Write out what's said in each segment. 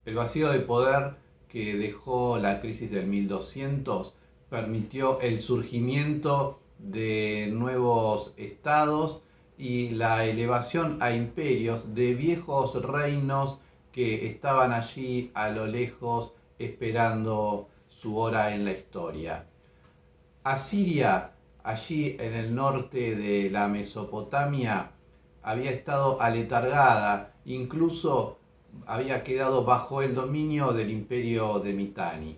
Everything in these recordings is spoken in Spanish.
El vacío de poder que dejó la crisis del 1200 permitió el surgimiento de nuevos estados y la elevación a imperios de viejos reinos que estaban allí a lo lejos esperando su hora en la historia. Asiria, allí en el norte de la Mesopotamia, había estado aletargada, incluso había quedado bajo el dominio del imperio de Mitanni.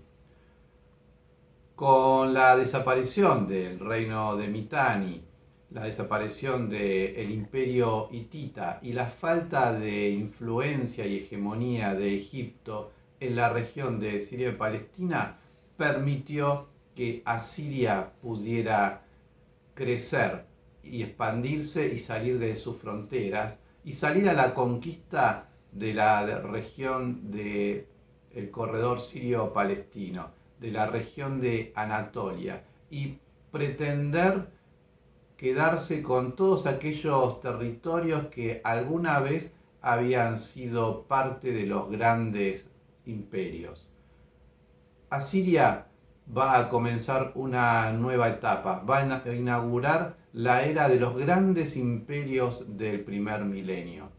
Con la desaparición del reino de Mitanni, la desaparición del imperio hitita y la falta de influencia y hegemonía de Egipto en la región de Siria y Palestina, permitió que Asiria pudiera crecer y expandirse y salir de sus fronteras y salir a la conquista de la región del corredor sirio-palestino, de la región de Anatolia, y pretender quedarse con todos aquellos territorios que alguna vez habían sido parte de los grandes imperios. Asiria va a comenzar una nueva etapa, va a inaugurar la era de los grandes imperios del primer milenio.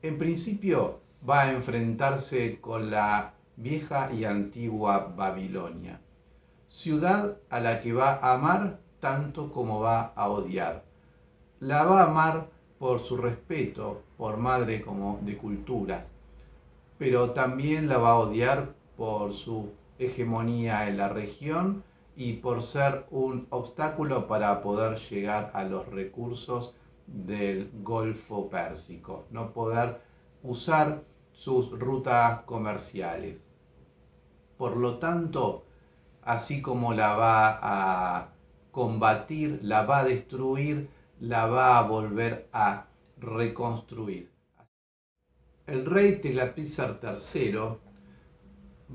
En principio va a enfrentarse con la vieja y antigua Babilonia, ciudad a la que va a amar tanto como va a odiar. La va a amar por su respeto, por madre como de culturas, pero también la va a odiar por su hegemonía en la región y por ser un obstáculo para poder llegar a los recursos del Golfo Pérsico, no poder usar sus rutas comerciales. Por lo tanto, así como la va a combatir, la va a destruir, la va a volver a reconstruir. El rey Tiglatpilesar III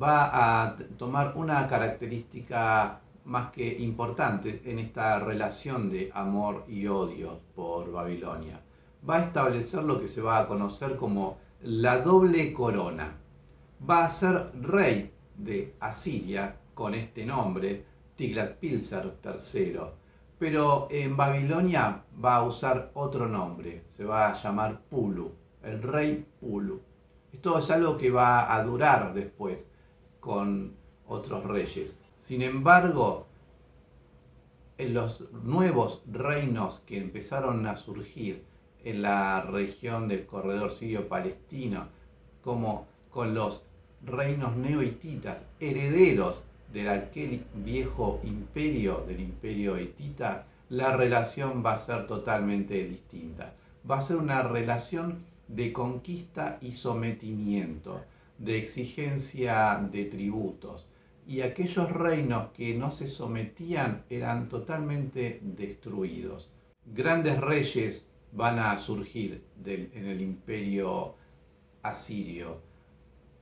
va a tomar una característica más que importante en esta relación de amor y odio por Babilonia. Va a establecer lo que se va a conocer como la doble corona. Va a ser rey de Asiria con este nombre, Tiglatpilesar III, pero en Babilonia va a usar otro nombre, se va a llamar Pulu, el rey Pulu. Esto es algo que va a durar después con otros reyes. Sin embargo, en los nuevos reinos que empezaron a surgir en la región del corredor sirio-palestino, como con los reinos neohititas, herederos de aquel viejo imperio, del imperio hitita, la relación va a ser totalmente distinta. Va a ser una relación de conquista y sometimiento, de exigencia de tributos. Y aquellos reinos que no se sometían eran totalmente destruidos. Grandes reyes van a surgir en el imperio asirio.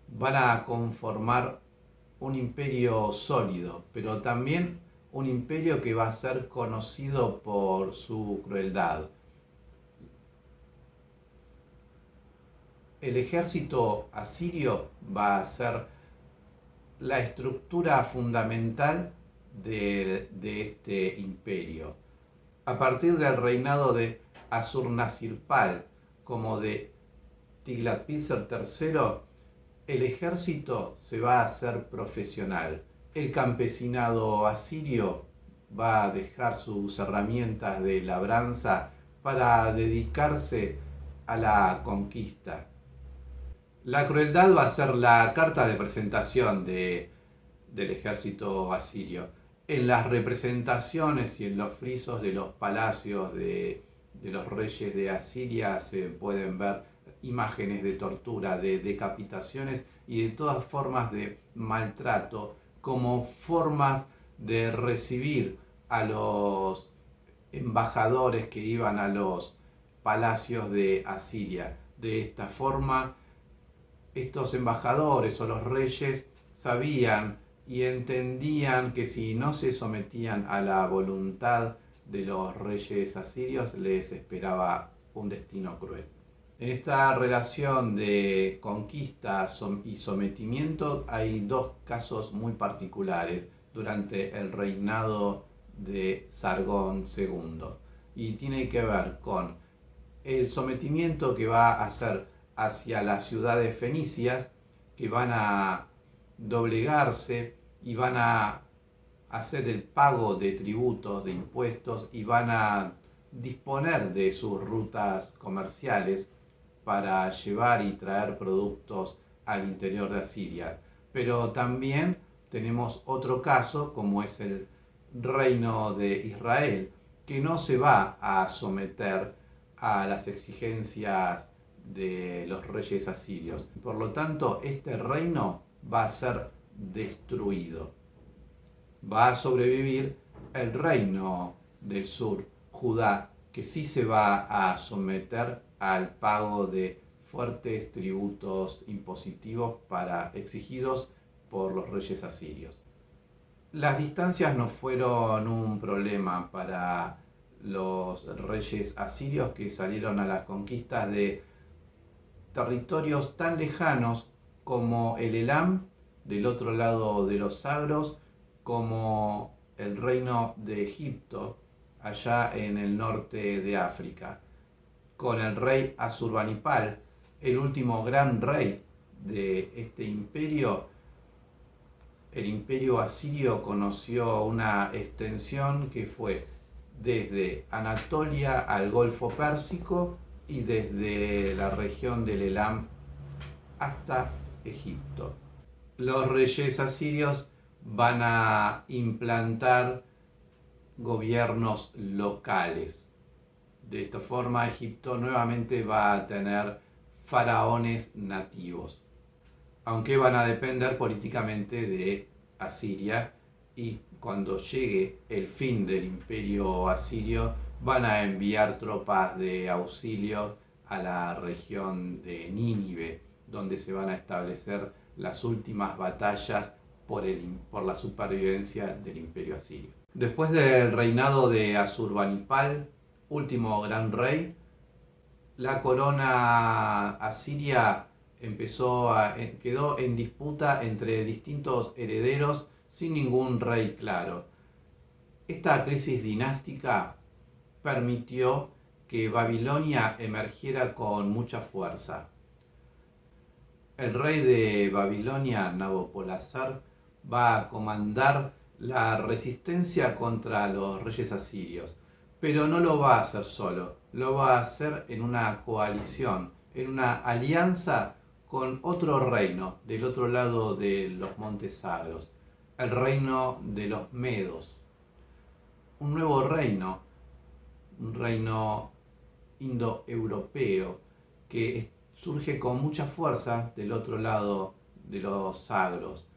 Van a conformar un imperio sólido, pero también un imperio que va a ser conocido por su crueldad. El ejército asirio va a ser la estructura fundamental de este imperio. A partir del reinado de Assur-Nasirpal como de Tiglatpilesar III, el ejército se va a hacer profesional. El campesinado asirio va a dejar sus herramientas de labranza para dedicarse a la conquista. La crueldad va a ser la carta de presentación del ejército asirio. En las representaciones y en los frisos de los palacios de los reyes de Asiria se pueden ver imágenes de tortura, de decapitaciones y de todas formas de maltrato como formas de recibir a los embajadores que iban a los palacios de Asiria. De esta forma, estos embajadores o los reyes sabían y entendían que si no se sometían a la voluntad de los reyes asirios, les esperaba un destino cruel. En esta relación de conquista y sometimiento hay dos casos muy particulares durante el reinado de Sargón II y tiene que ver con el sometimiento que va a hacer hacia las ciudades fenicias, que van a doblegarse y van a hacer el pago de tributos, de impuestos, y van a disponer de sus rutas comerciales para llevar y traer productos al interior de Asiria. Pero también tenemos otro caso, como es el reino de Israel, que no se va a someter a las exigencias de los reyes asirios. Por lo tanto, este reino va a ser destruido. Va a sobrevivir el reino del sur, Judá, que sí se va a someter al pago de fuertes tributos impositivos exigidos por los reyes asirios. Las distancias no fueron un problema para los reyes asirios que salieron a las conquistas de territorios tan lejanos como el Elam, del otro lado de los Sagros, como el reino de Egipto, allá en el norte de África, con el rey Asurbanipal, el último gran rey de este imperio. El imperio asirio conoció una extensión que fue desde Anatolia al Golfo Pérsico y desde la región del Elam hasta Egipto. Los reyes asirios van a implantar gobiernos locales. De esta forma, Egipto nuevamente va a tener faraones nativos, aunque van a depender políticamente de Asiria, y cuando llegue el fin del imperio asirio van a enviar tropas de auxilio a la región de Nínive, donde se van a establecer las últimas batallas por la supervivencia del imperio asirio. Después del reinado de Asurbanipal, último gran rey, la corona asiria quedó en disputa entre distintos herederos sin ningún rey claro. Esta crisis dinástica permitió que Babilonia emergiera con mucha fuerza. El rey de Babilonia, Nabopolassar, va a comandar la resistencia contra los reyes asirios, pero no lo va a hacer solo, lo va a hacer en una coalición, en una alianza con otro reino del otro lado de los montes sagros, el reino de los Medos. Un nuevo reino, un reino indoeuropeo que surge con mucha fuerza del otro lado de los sagros.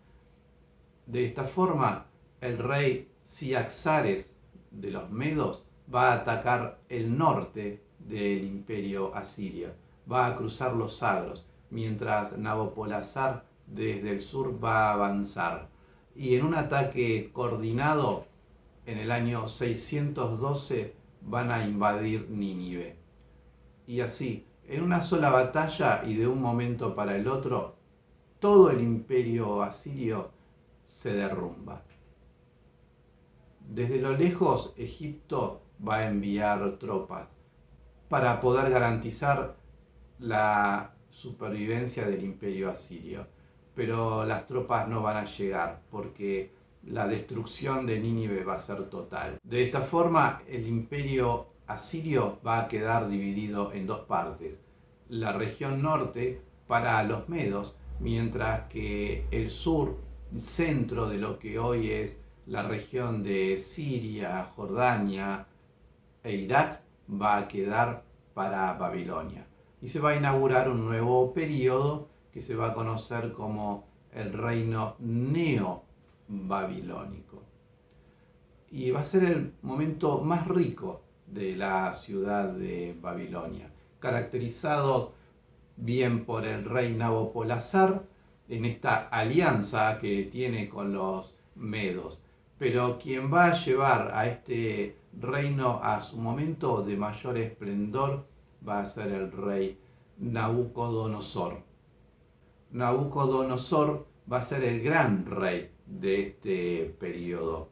De esta forma, el rey Ciaxares de los Medos va a atacar el norte del imperio asirio, va a cruzar los sagros, mientras Nabopolassar desde el sur va a avanzar. Y en un ataque coordinado, en el año 612 van a invadir Nínive. Y así, en una sola batalla y de un momento para el otro, todo el imperio asirio se derrumba. Desde lo lejos, Egipto va a enviar tropas para poder garantizar la supervivencia del imperio asirio. Pero las tropas no van a llegar porque la destrucción de Nínive va a ser total. De esta forma, el imperio asirio va a quedar dividido en dos partes. La región norte para los medos, mientras que el sur, centro de lo que hoy es la región de Siria, Jordania e Irak, va a quedar para Babilonia. Y se va a inaugurar un nuevo periodo que se va a conocer como el reino neo-babilónico. Y va a ser el momento más rico de la ciudad de Babilonia, caracterizado bien por el rey Nabopolassar en esta alianza que tiene con los medos. Pero quien va a llevar a este reino a su momento de mayor esplendor va a ser el rey Nabucodonosor. Nabucodonosor va a ser el gran rey de este periodo.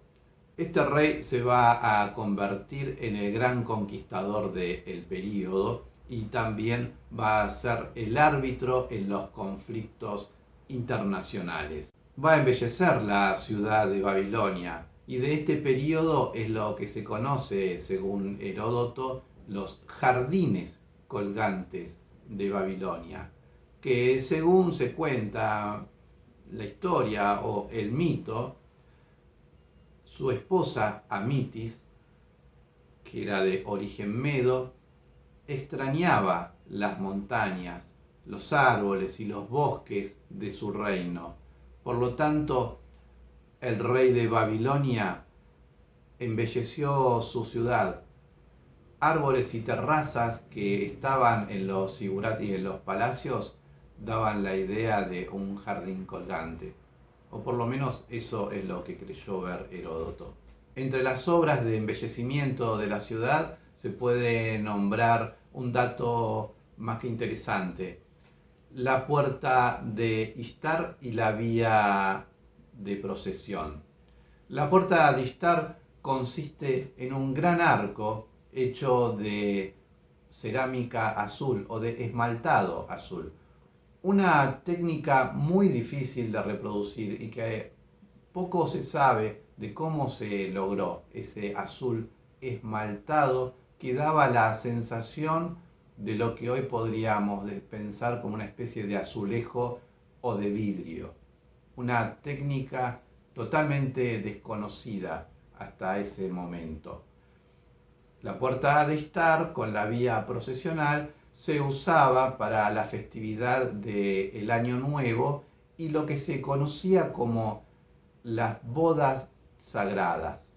Este rey se va a convertir en el gran conquistador del periodo y también va a ser el árbitro en los conflictos internacionales. Va a embellecer la ciudad de Babilonia y de este periodo es lo que se conoce, según Heródoto, los jardines colgantes de Babilonia, que según se cuenta la historia o el mito, su esposa Amitis, que era de origen medo, extrañaba las montañas, los árboles y los bosques de su reino. Por lo tanto, el rey de Babilonia embelleció su ciudad. Árboles y terrazas que estaban en los zigurats y en los palacios daban la idea de un jardín colgante. O por lo menos eso es lo que creyó ver Heródoto. Entre las obras de embellecimiento de la ciudad se puede nombrar un dato más que interesante: la puerta de Ishtar y la vía de procesión. La puerta de Ishtar consiste en un gran arco hecho de cerámica azul o de esmaltado azul. Una técnica muy difícil de reproducir y que poco se sabe de cómo se logró ese azul esmaltado que daba la sensación de lo que hoy podríamos pensar como una especie de azulejo o de vidrio. Una técnica totalmente desconocida hasta ese momento. La puerta de Ishtar con la vía procesional se usaba para la festividad del Año Nuevo y lo que se conocía como las bodas sagradas,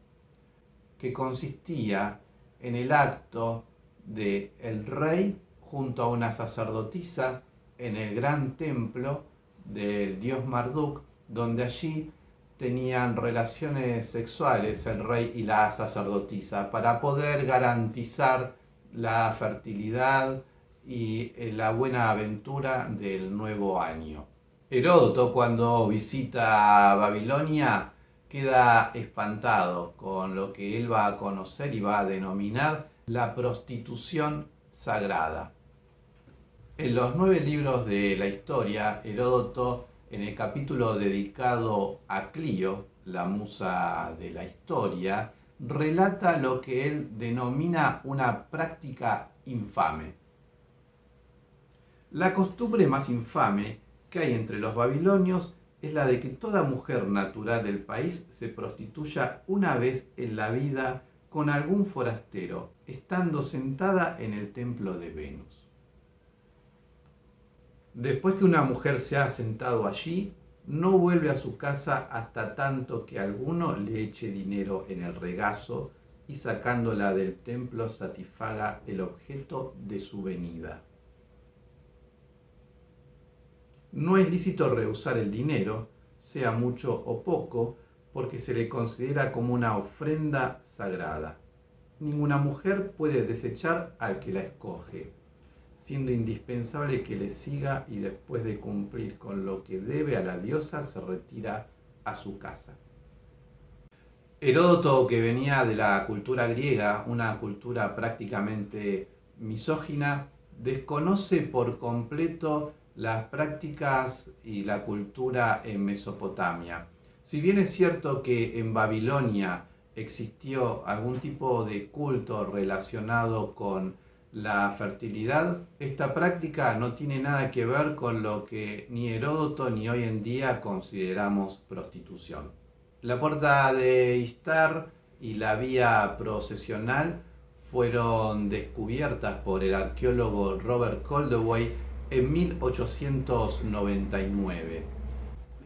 que consistía en el acto de el rey junto a una sacerdotisa en el gran templo del dios Marduk, donde allí tenían relaciones sexuales el rey y la sacerdotisa para poder garantizar la fertilidad y la buena aventura del nuevo año. Heródoto, cuando visita Babilonia, queda espantado con lo que él va a conocer y va a denominar la prostitución sagrada. En los 9 libros de la historia, Heródoto, en el capítulo dedicado a Clío, la musa de la historia, relata lo que él denomina una práctica infame. La costumbre más infame que hay entre los babilonios es la de que toda mujer natural del país se prostituya una vez en la vida con algún forastero, estando sentada en el templo de Venus. Después que una mujer se ha sentado allí, no vuelve a su casa hasta tanto que alguno le eche dinero en el regazo y sacándola del templo satisfaga el objeto de su venida. No es lícito rehusar el dinero, sea mucho o poco, porque se le considera como una ofrenda sagrada. Ninguna mujer puede desechar al que la escoge, siendo indispensable que le siga y después de cumplir con lo que debe a la diosa se retira a su casa. Heródoto, que venía de la cultura griega, una cultura prácticamente misógina, desconoce por completo las prácticas y la cultura en Mesopotamia. Si bien es cierto que en Babilonia existió algún tipo de culto relacionado con la fertilidad, esta práctica no tiene nada que ver con lo que ni Heródoto ni hoy en día consideramos prostitución. La puerta de Ishtar y la vía procesional fueron descubiertas por el arqueólogo Robert Koldewey en 1899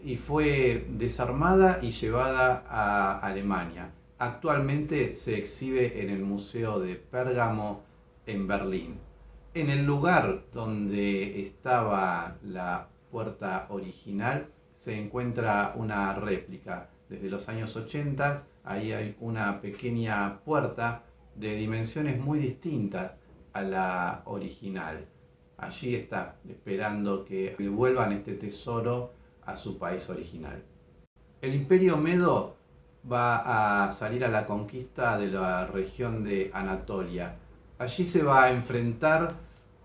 y fue desarmada y llevada a Alemania. Actualmente se exhibe en el Museo de Pérgamo en Berlín. En el lugar donde estaba la puerta original se encuentra una réplica. Desde los años 80, ahí hay una pequeña puerta de dimensiones muy distintas a la original. allí está, esperando que devuelvan este tesoro a su país original. El Imperio Medo va a salir a la conquista de la región de Anatolia. Allí se va a enfrentar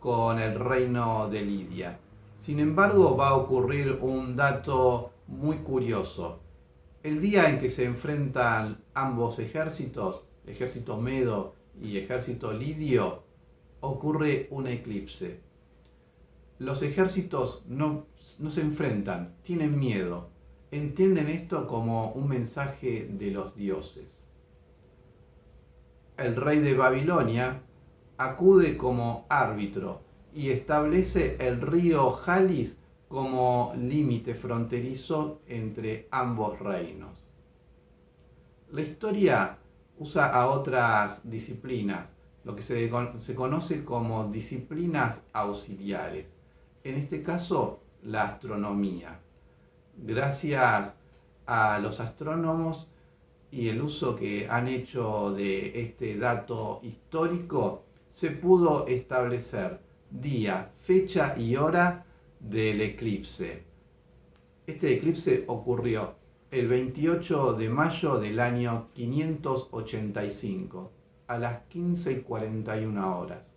con el reino de Lidia. Sin embargo, va a ocurrir un dato muy curioso. El día en que se enfrentan ambos ejércitos, ejército medo y ejército lidio, ocurre un eclipse. Los ejércitos no se enfrentan, tienen miedo. Entienden esto como un mensaje de los dioses. El rey de Babilonia acude como árbitro y establece el río Jalis como límite fronterizo entre ambos reinos. La historia usa a otras disciplinas, lo que se conoce como disciplinas auxiliares. En este caso, la astronomía. Gracias a los astrónomos y el uso que han hecho de este dato histórico, se pudo establecer día, fecha y hora del eclipse. Este eclipse ocurrió el 28 de mayo del año 585, a las 15:41 horas.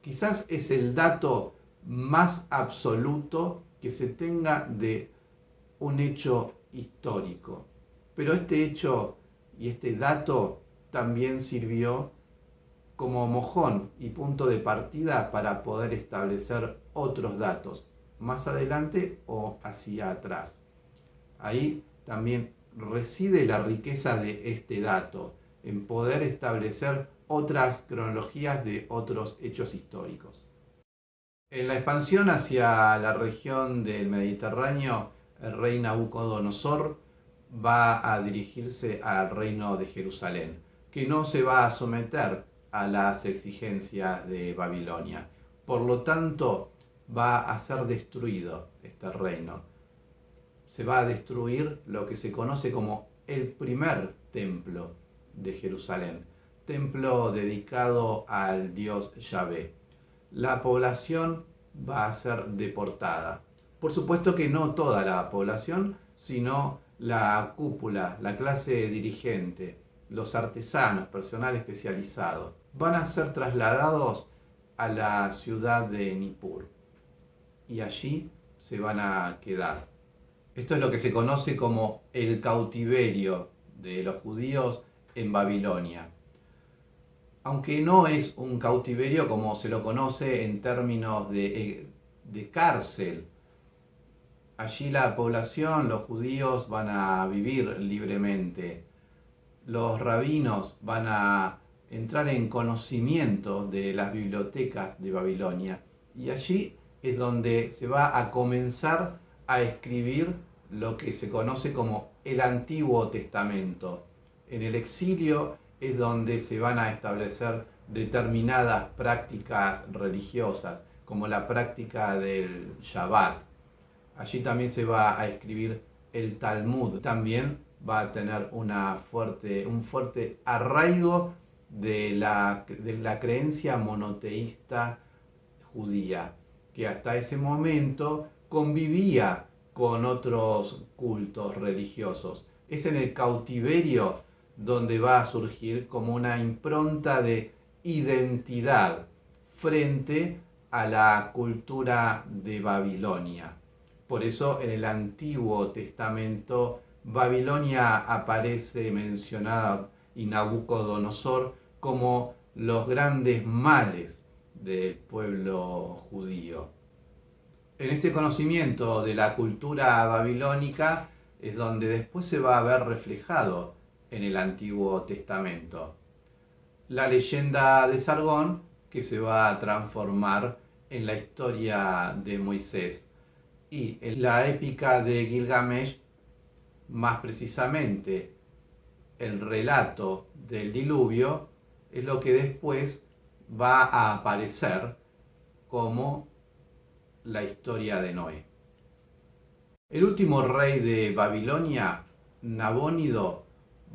Quizás es el dato más absoluto que se tenga de un hecho histórico. Pero este hecho y este dato también sirvió como mojón y punto de partida para poder establecer otros datos más adelante o hacia atrás. Ahí también reside la riqueza de este dato, en poder establecer otras cronologías de otros hechos históricos. En la expansión hacia la región del Mediterráneo, el rey Nabucodonosor va a dirigirse al reino de Jerusalén, que no se va a someter a las exigencias de Babilonia. Por lo tanto, va a ser destruido este reino. Se va a destruir lo que se conoce como el primer templo de Jerusalén, templo dedicado al dios Yahvé. La población va a ser deportada. Por supuesto que no toda la población, sino la cúpula, la clase dirigente, los artesanos, personal especializado, van a ser trasladados a la ciudad de Nippur y allí se van a quedar. Esto es lo que se conoce como el cautiverio de los judíos en Babilonia. Aunque no es un cautiverio como se lo conoce en términos de cárcel. Allí la población, los judíos, van a vivir libremente. Los rabinos van a entrar en conocimiento de las bibliotecas de Babilonia. Y allí es donde se va a comenzar a escribir lo que se conoce como el Antiguo Testamento. En el exilio es donde se van a establecer determinadas prácticas religiosas, como la práctica del Shabbat. Allí también se va a escribir el Talmud. También va a tener un fuerte arraigo de la creencia monoteísta judía, que hasta ese momento convivía con otros cultos religiosos. Es en el cautiverio donde va a surgir como una impronta de identidad frente a la cultura de Babilonia. Por eso en el Antiguo Testamento Babilonia aparece mencionada y Nabucodonosor como los grandes males del pueblo judío. En este conocimiento de la cultura babilónica es donde después se va a ver reflejado en el Antiguo Testamento la leyenda de Sargón, que se va a transformar en la historia de Moisés, y en la épica de Gilgamesh, más precisamente el relato del diluvio, es lo que después va a aparecer como la historia de Noé. El último rey de Babilonia, Nabónido,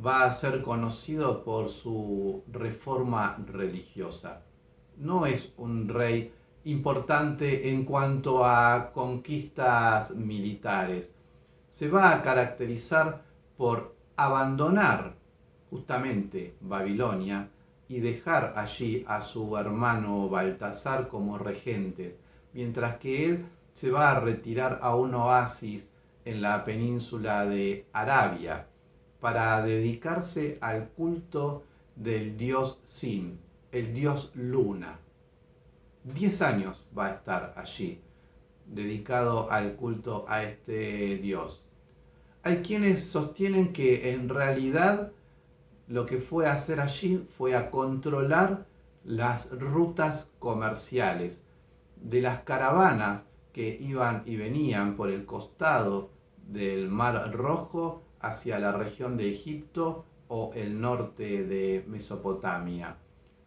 va a ser conocido por su reforma religiosa. No es un rey importante en cuanto a conquistas militares. Se va a caracterizar por abandonar justamente Babilonia y dejar allí a su hermano Baltasar como regente, mientras que él se va a retirar a un oasis en la península de Arabia para dedicarse al culto del dios Sin, el dios Luna. 10 años va a estar allí, dedicado al culto a este dios. Hay quienes sostienen que en realidad lo que fue a hacer allí fue a controlar las rutas comerciales de las caravanas que iban y venían por el costado del Mar Rojo hacia la región de Egipto o el norte de Mesopotamia.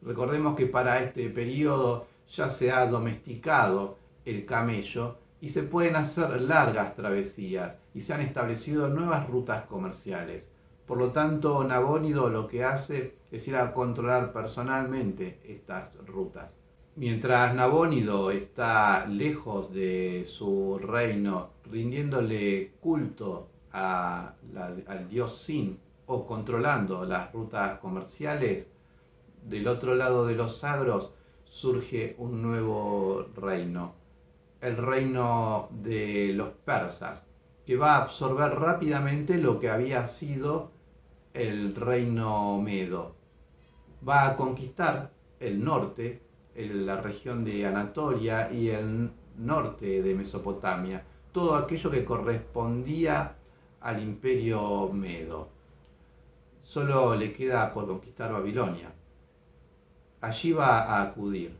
Recordemos que para este periodo ya se ha domesticado el camello y se pueden hacer largas travesías y se han establecido nuevas rutas comerciales. Por lo tanto, Nabónido lo que hace es ir a controlar personalmente estas rutas. Mientras Nabónido está lejos de su reino, rindiéndole culto al dios Sin o controlando las rutas comerciales, del otro lado de los Sagros surge un nuevo reino, el reino de los persas, que va a absorber rápidamente lo que había sido el reino medo. Va a conquistar el norte, la región de Anatolia y el norte de Mesopotamia, todo aquello que correspondía al imperio medo. Solo le queda por conquistar Babilonia. Allí va a acudir.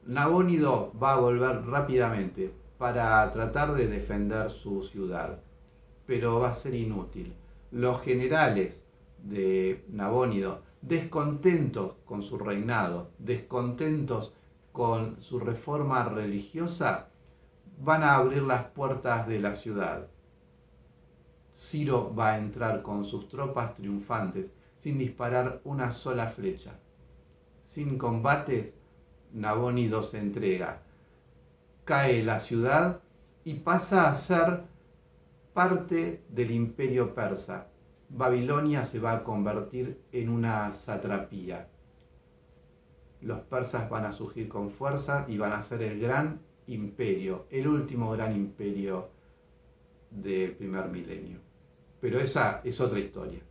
Nabónido va a volver rápidamente para tratar de defender su ciudad, pero va a ser inútil. Los generales de Nabónido, descontentos con su reinado, descontentos con su reforma religiosa, van a abrir las puertas de la ciudad. Ciro va a entrar con sus tropas triunfantes sin disparar una sola flecha. Sin combates, Nabónido se entrega. Cae la ciudad y pasa a ser parte del imperio persa. Babilonia se va a convertir en una satrapía. Los persas van a surgir con fuerza y van a ser el gran imperio, el último gran imperio del primer milenio. Pero esa es otra historia.